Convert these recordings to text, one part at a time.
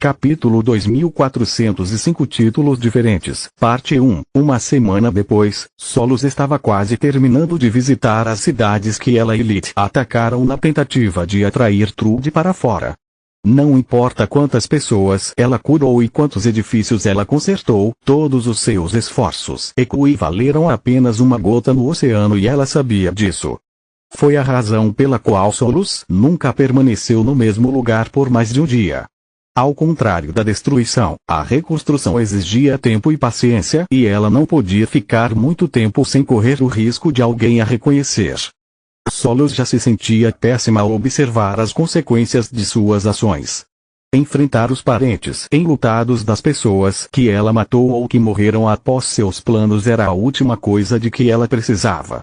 Capítulo 2405 Títulos diferentes. Parte 1. Uma semana depois, Solos estava quase terminando de visitar as cidades que ela e Lilith atacaram na tentativa de atrair Trude para fora. Não importa quantas pessoas ela curou e quantos edifícios ela consertou, todos os seus esforços equivaleram a apenas uma gota no oceano e ela sabia disso. Foi a razão pela qual Solos nunca permaneceu no mesmo lugar por mais de um dia. Ao contrário da destruição, a reconstrução exigia tempo e paciência e ela não podia ficar muito tempo sem correr o risco de alguém a reconhecer. Solos já se sentia péssima ao observar as consequências de suas ações. Enfrentar os parentes enlutados das pessoas que ela matou ou que morreram após seus planos era a última coisa de que ela precisava.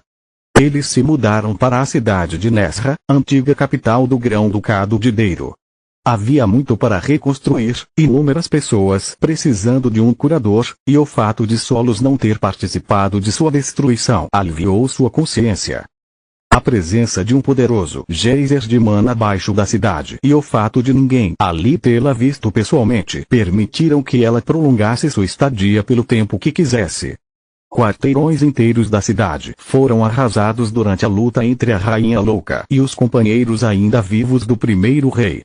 Eles se mudaram para a cidade de Nesra, antiga capital do Grão-Ducado de Deiro. Havia muito para reconstruir, inúmeras pessoas precisando de um curador, e o fato de Solos não ter participado de sua destruição aliviou sua consciência. A presença de um poderoso geyser de mana abaixo da cidade e o fato de ninguém ali tê-la visto pessoalmente permitiram que ela prolongasse sua estadia pelo tempo que quisesse. Quarteirões inteiros da cidade foram arrasados durante a luta entre a Rainha Louca e os companheiros ainda vivos do primeiro rei.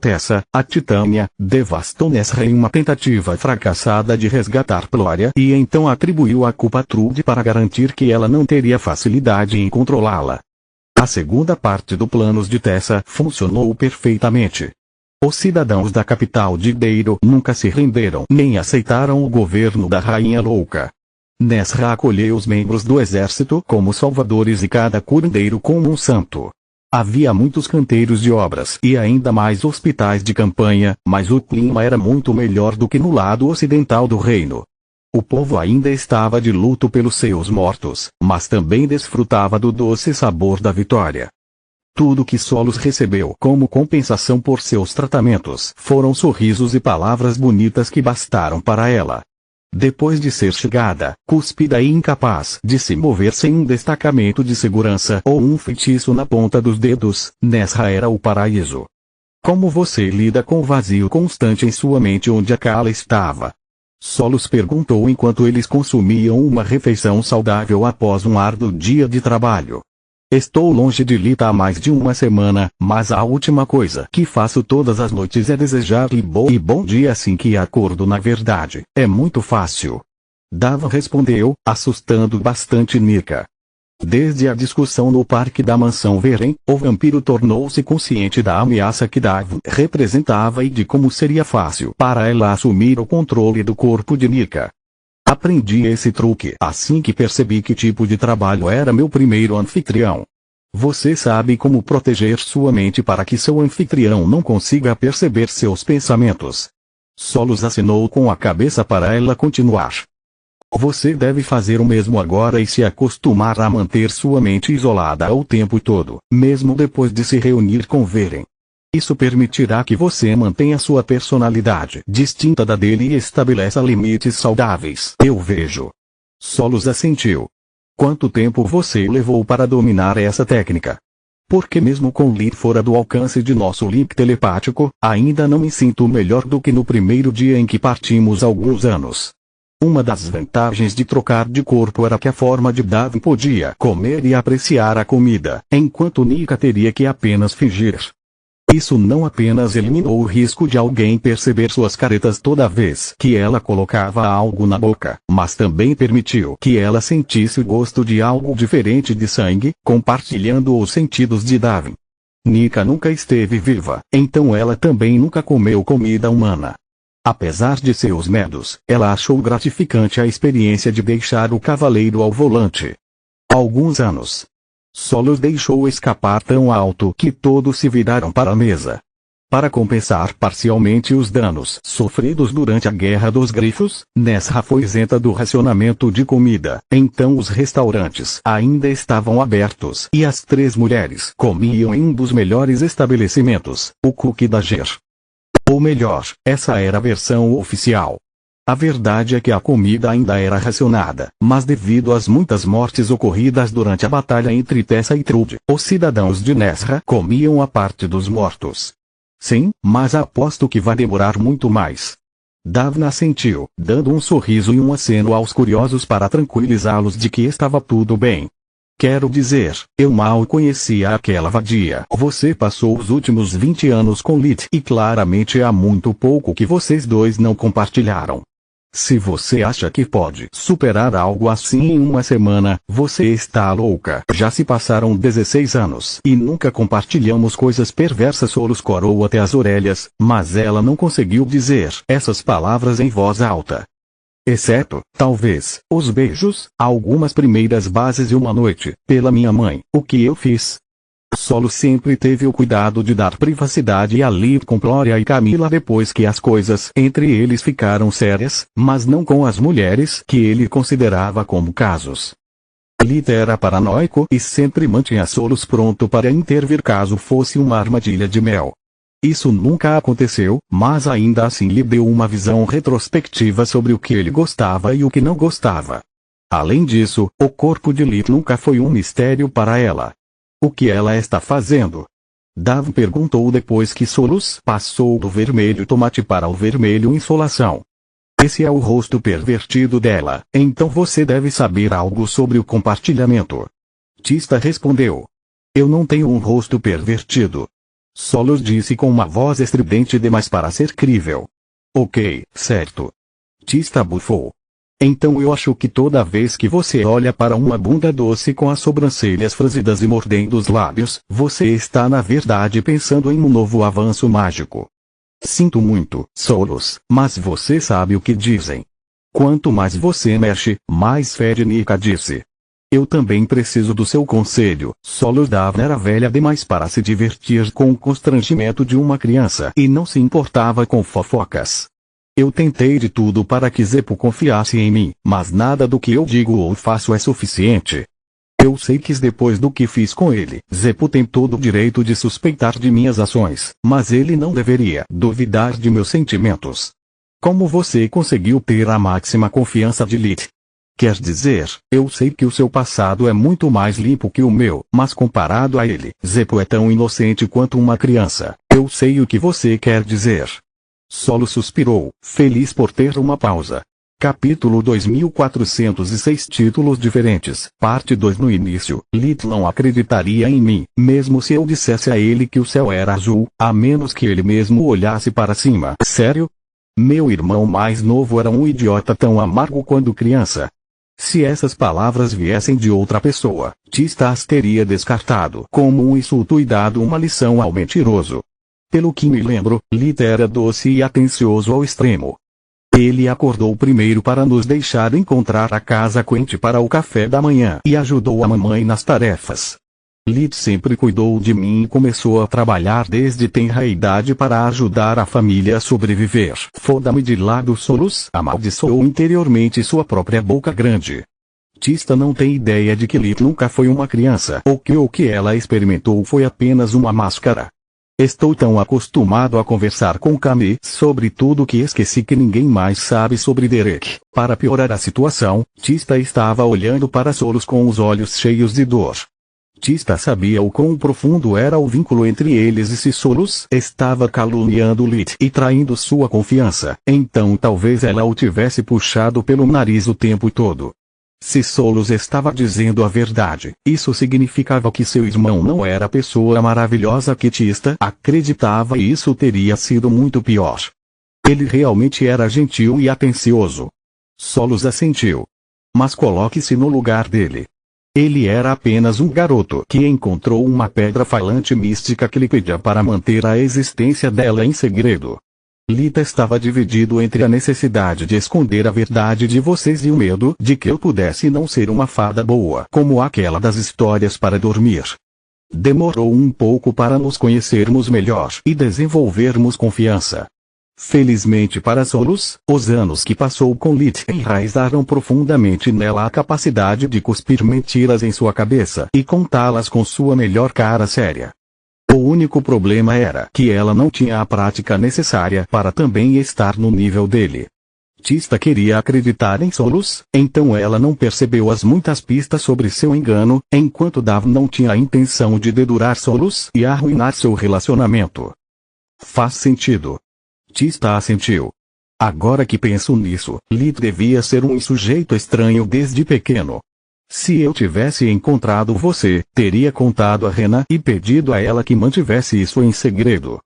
Tessa, a Titânia, devastou Nesra em uma tentativa fracassada de resgatar Plória e então atribuiu a culpa a Trude para garantir que ela não teria facilidade em controlá-la. A segunda parte do planos de Tessa funcionou perfeitamente. Os cidadãos da capital de Deiro nunca se renderam nem aceitaram o governo da Rainha Louca. Nesra acolheu os membros do exército como salvadores e cada curandeiro como um santo. Havia muitos canteiros de obras e ainda mais hospitais de campanha, mas o clima era muito melhor do que no lado ocidental do reino. O povo ainda estava de luto pelos seus mortos, mas também desfrutava do doce sabor da vitória. Tudo que Solos recebeu como compensação por seus tratamentos foram sorrisos e palavras bonitas que bastaram para ela. Depois de ser chegada, cúspida e incapaz de se mover sem um destacamento de segurança ou um feitiço na ponta dos dedos, Nesra era o paraíso. Como você lida com o vazio constante em sua mente onde a Kala estava? Solos perguntou enquanto eles consumiam uma refeição saudável após um árduo dia de trabalho. Estou longe de Lita há mais de uma semana, mas a última coisa que faço todas as noites é desejar-lhe bom dia assim que acordo. Na verdade, é muito fácil. Davon respondeu, assustando bastante Nika. Desde a discussão no parque da mansão Veren, o vampiro tornou-se consciente da ameaça que Davon representava e de como seria fácil para ela assumir o controle do corpo de Nika. Aprendi esse truque assim que percebi que tipo de trabalho era meu primeiro anfitrião. Você sabe como proteger sua mente para que seu anfitrião não consiga perceber seus pensamentos. Solos acenou com a cabeça para ela continuar. Você deve fazer o mesmo agora e se acostumar a manter sua mente isolada o tempo todo, mesmo depois de se reunir com Veren. Isso permitirá que você mantenha sua personalidade distinta da dele e estabeleça limites saudáveis. Eu vejo. Solos assentiu. Quanto tempo você levou para dominar essa técnica? Porque mesmo com Lilith fora do alcance de nosso link telepático, ainda não me sinto melhor do que no primeiro dia em que partimos há alguns anos. Uma das vantagens de trocar de corpo era que a forma de Davon podia comer e apreciar a comida, enquanto Nika teria que apenas fingir. Isso não apenas eliminou o risco de alguém perceber suas caretas toda vez que ela colocava algo na boca, mas também permitiu que ela sentisse o gosto de algo diferente de sangue, compartilhando os sentidos de Davon. Nika nunca esteve viva, então ela também nunca comeu comida humana. Apesar de seus medos, ela achou gratificante a experiência de deixar o cavaleiro ao volante. Há alguns anos, Solos deixou escapar tão alto que todos se viraram para a mesa. Para compensar parcialmente os danos sofridos durante a Guerra dos Grifos, Nesra foi isenta do racionamento de comida, então os restaurantes ainda estavam abertos e as três mulheres comiam em um dos melhores estabelecimentos, o Cookie da Ger. Ou melhor, essa era a versão oficial. A verdade é que a comida ainda era racionada, mas devido às muitas mortes ocorridas durante a batalha entre Tessa e Trude, os cidadãos de Nesra comiam a parte dos mortos. Sim, mas aposto que vai demorar muito mais. Davna assentiu, dando um sorriso e um aceno aos curiosos para tranquilizá-los de que estava tudo bem. Quero dizer, eu mal conhecia aquela vadia. Você passou os últimos 20 anos com Lit e claramente há muito pouco que vocês dois não compartilharam. Se você acha que pode superar algo assim em uma semana, você está louca. Já se passaram 16 anos e nunca compartilhamos coisas perversas. Solos corou até as orelhas, mas ela não conseguiu dizer essas palavras em voz alta. Exceto, talvez, os beijos, algumas primeiras bases e uma noite, pela minha mãe, o que eu fiz. Solo sempre teve o cuidado de dar privacidade a Liv com Gloria e Camila depois que as coisas entre eles ficaram sérias, mas não com as mulheres que ele considerava como casos. Lit era paranoico e sempre mantinha Solos pronto para intervir caso fosse uma armadilha de mel. Isso nunca aconteceu, mas ainda assim lhe deu uma visão retrospectiva sobre o que ele gostava e o que não gostava. Além disso, o corpo de Lit nunca foi um mistério para ela. O que ela está fazendo? Dav perguntou depois que Solos passou do vermelho tomate para o vermelho insolação. Esse é o rosto pervertido dela, então você deve saber algo sobre o compartilhamento. Tista respondeu. Eu não tenho um rosto pervertido. Solos disse com uma voz estridente demais para ser crível. Ok, certo. Tista bufou. Então eu acho que toda vez que você olha para uma bunda doce com as sobrancelhas franzidas e mordendo os lábios, você está na verdade pensando em um novo avanço mágico. Sinto muito, Solos, mas você sabe o que dizem. Quanto mais você mexe, mais fede. Nika disse. Eu também preciso do seu conselho. Solos Davna era velha demais para se divertir com o constrangimento de uma criança e não se importava com fofocas. Eu tentei de tudo para que Zeppo confiasse em mim, mas nada do que eu digo ou faço é suficiente. Eu sei que depois do que fiz com ele, Zeppo tem todo o direito de suspeitar de minhas ações, mas ele não deveria duvidar de meus sentimentos. Como você conseguiu ter a máxima confiança de Lit? Quer dizer, eu sei que o seu passado é muito mais limpo que o meu, mas comparado a ele, Zeppo é tão inocente quanto uma criança. Eu sei o que você quer dizer. Solo suspirou, feliz por ter uma pausa. Capítulo 2406 Títulos diferentes, parte 2. No início, Lit não acreditaria em mim, mesmo se eu dissesse a ele que o céu era azul, a menos que ele mesmo olhasse para cima. Sério? Meu irmão mais novo era um idiota tão amargo quando criança. Se essas palavras viessem de outra pessoa, Tista as teria descartado como um insulto e dado uma lição ao mentiroso. Pelo que me lembro, Lit era doce e atencioso ao extremo. Ele acordou primeiro para nos deixar encontrar a casa quente para o café da manhã e ajudou a mamãe nas tarefas. Lit sempre cuidou de mim e começou a trabalhar desde tenra idade para ajudar a família a sobreviver. Foda-me de lado. Solos amaldiçoou interiormente sua própria boca grande. Tista não tem ideia de que Lit nunca foi uma criança ou que o que ela experimentou foi apenas uma máscara. Estou tão acostumado a conversar com Camille sobre tudo que esqueci que ninguém mais sabe sobre Derek. Para piorar a situação, Tista estava olhando para Solos com os olhos cheios de dor. Tista sabia o quão profundo era o vínculo entre eles e se Solos estava caluniando Lit e traindo sua confiança, então talvez ela o tivesse puxado pelo nariz o tempo todo. Se Solos estava dizendo a verdade, isso significava que seu irmão não era a pessoa maravilhosa que Tista acreditava e isso teria sido muito pior. Ele realmente era gentil e atencioso. Solos assentiu. Mas coloque-se no lugar dele. Ele era apenas um garoto que encontrou uma pedra falante mística que lhe pedia para manter a existência dela em segredo. Lit estava dividido entre a necessidade de esconder a verdade de vocês e o medo de que eu pudesse não ser uma fada boa como aquela das histórias para dormir. Demorou um pouco para nos conhecermos melhor e desenvolvermos confiança. Felizmente para Solos, os anos que passou com Lit enraizaram profundamente nela a capacidade de cuspir mentiras em sua cabeça e contá-las com sua melhor cara séria. O único problema era que ela não tinha a prática necessária para também estar no nível dele. Tista queria acreditar em Solos, então ela não percebeu as muitas pistas sobre seu engano, enquanto Dav não tinha a intenção de dedurar Solos e arruinar seu relacionamento. Faz sentido. Tista assentiu. Agora que penso nisso, Lit devia ser um sujeito estranho desde pequeno. Se eu tivesse encontrado você, teria contado a Rena e pedido a ela que mantivesse isso em segredo.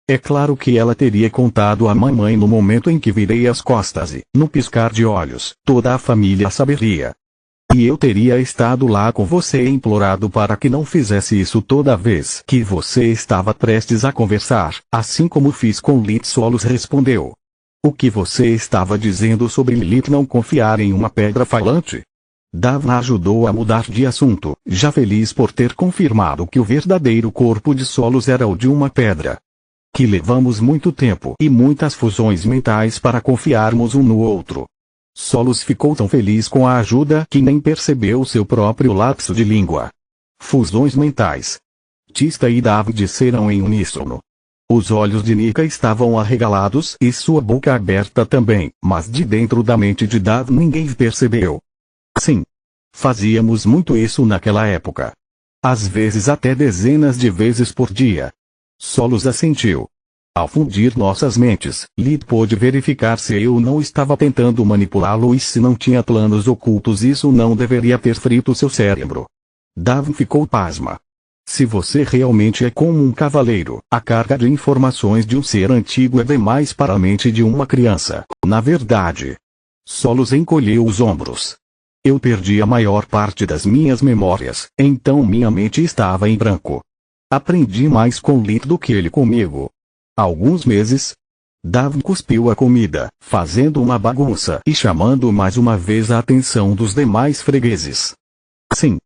É claro que ela teria contado à mamãe no momento em que virei as costas e, no piscar de olhos, toda a família saberia. E eu teria estado lá com você e implorado para que não fizesse isso toda vez que você estava prestes a conversar, assim como fiz com Lit. Solos respondeu. O que você estava dizendo sobre Lit não confiar em uma pedra falante? Davna ajudou a mudar de assunto, já feliz por ter confirmado que o verdadeiro corpo de Solos era o de uma pedra. Que levamos muito tempo e muitas fusões mentais para confiarmos um no outro. Solos ficou tão feliz com a ajuda que nem percebeu seu próprio lapso de língua. Fusões mentais. Tista e Dav disseram em uníssono. Os olhos de Nika estavam arregalados e sua boca aberta também, mas de dentro da mente de Dav ninguém percebeu. Sim. Fazíamos muito isso naquela época. Às vezes até dezenas de vezes por dia. Solos assentiu. Ao fundir nossas mentes, Lit pôde verificar se eu não estava tentando manipulá-lo e se não tinha planos ocultos. Isso não deveria ter frito seu cérebro. Dav ficou pasma. Se você realmente é como um cavaleiro, a carga de informações de um ser antigo é demais para a mente de uma criança. Na verdade. Solos encolheu os ombros. Eu perdi a maior parte das minhas memórias, então minha mente estava em branco. Aprendi mais com Lit do que ele comigo. Alguns meses. Dav cuspiu a comida, fazendo uma bagunça e chamando mais uma vez a atenção dos demais fregueses. Sim.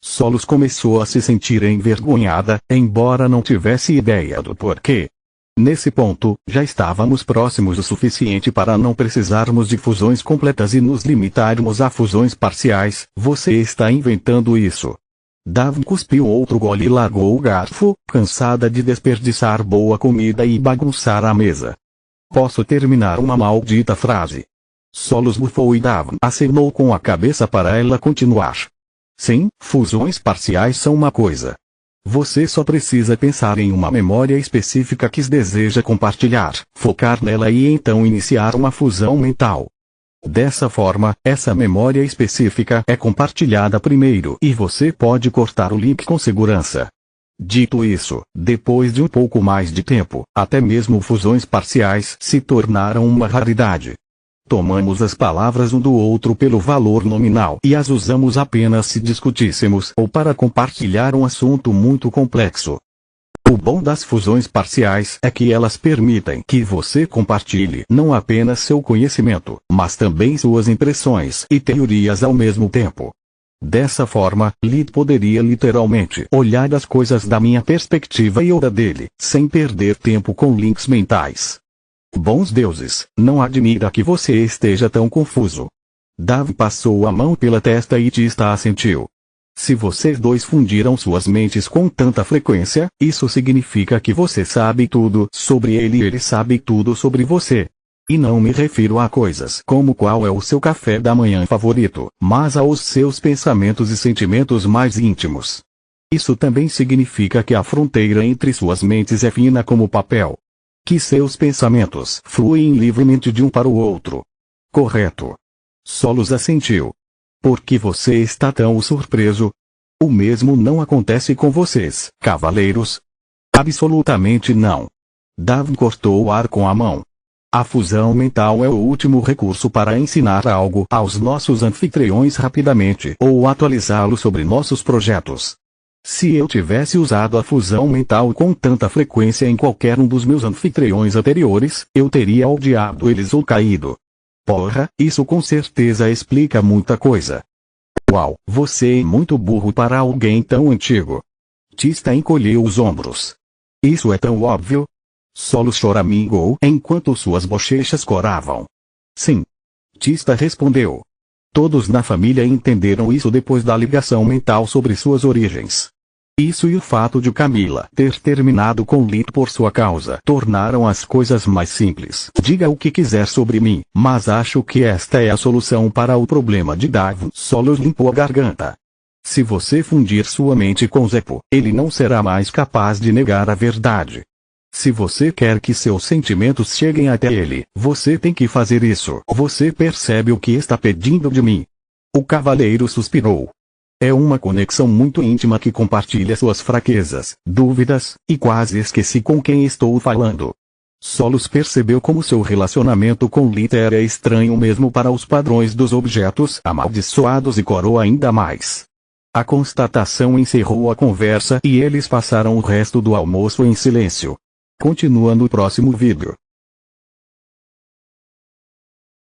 Solos começou a se sentir envergonhada, embora não tivesse ideia do porquê. Nesse ponto, já estávamos próximos o suficiente para não precisarmos de fusões completas e nos limitarmos a fusões parciais. Você está inventando isso. Dav cuspiu outro gole e largou o garfo, cansada de desperdiçar boa comida e bagunçar a mesa. Posso terminar uma maldita frase? Solos bufou e Dav acenou com a cabeça para ela continuar. Sim, fusões parciais são uma coisa. Você só precisa pensar em uma memória específica que deseja compartilhar, focar nela e então iniciar uma fusão mental. Dessa forma, essa memória específica é compartilhada primeiro e você pode cortar o link com segurança. Dito isso, depois de um pouco mais de tempo, até mesmo fusões parciais se tornaram uma raridade. Tomamos as palavras um do outro pelo valor nominal e as usamos apenas se discutíssemos ou para compartilhar um assunto muito complexo. O bom das fusões parciais é que elas permitem que você compartilhe não apenas seu conhecimento, mas também suas impressões e teorias ao mesmo tempo. Dessa forma, Lit poderia literalmente olhar as coisas da minha perspectiva e ou da dele, sem perder tempo com links mentais. Bons deuses, não admira que você esteja tão confuso. Dav passou a mão pela testa e Tista assentiu. Se vocês dois fundiram suas mentes com tanta frequência, isso significa que você sabe tudo sobre ele e ele sabe tudo sobre você. E não me refiro a coisas como qual é o seu café da manhã favorito, mas aos seus pensamentos e sentimentos mais íntimos. Isso também significa que a fronteira entre suas mentes é fina como papel. Que seus pensamentos fluem livremente de um para o outro. Correto. Solos assentiu. Por que você está tão surpreso? O mesmo não acontece com vocês, cavaleiros? Absolutamente não. Dav cortou o ar com a mão. A fusão mental é o último recurso para ensinar algo aos nossos anfitriões rapidamente ou atualizá-los sobre nossos projetos. Se eu tivesse usado a fusão mental com tanta frequência em qualquer um dos meus anfitriões anteriores, eu teria odiado eles ou caído. Porra, isso com certeza explica muita coisa. Uau, você é muito burro para alguém tão antigo. Tista encolheu os ombros. Isso é tão óbvio? Solos choramingou enquanto suas bochechas coravam. Sim. Tista respondeu. Todos na família entenderam isso depois da ligação mental sobre suas origens. Isso e o fato de Camila ter terminado com Lit por sua causa tornaram as coisas mais simples. Diga o que quiser sobre mim, mas acho que esta é a solução para o problema de Dav. Solos limpou a garganta. Se você fundir sua mente com Zeppo, ele não será mais capaz de negar a verdade. Se você quer que seus sentimentos cheguem até ele, você tem que fazer isso. Você percebe o que está pedindo de mim? O cavaleiro suspirou. É uma conexão muito íntima que compartilha suas fraquezas, dúvidas, e quase esqueci com quem estou falando. Solos percebeu como seu relacionamento com Lita era estranho mesmo para os padrões dos objetos amaldiçoados e corou ainda mais. A constatação encerrou a conversa e eles passaram o resto do almoço em silêncio. Continua no próximo vídeo.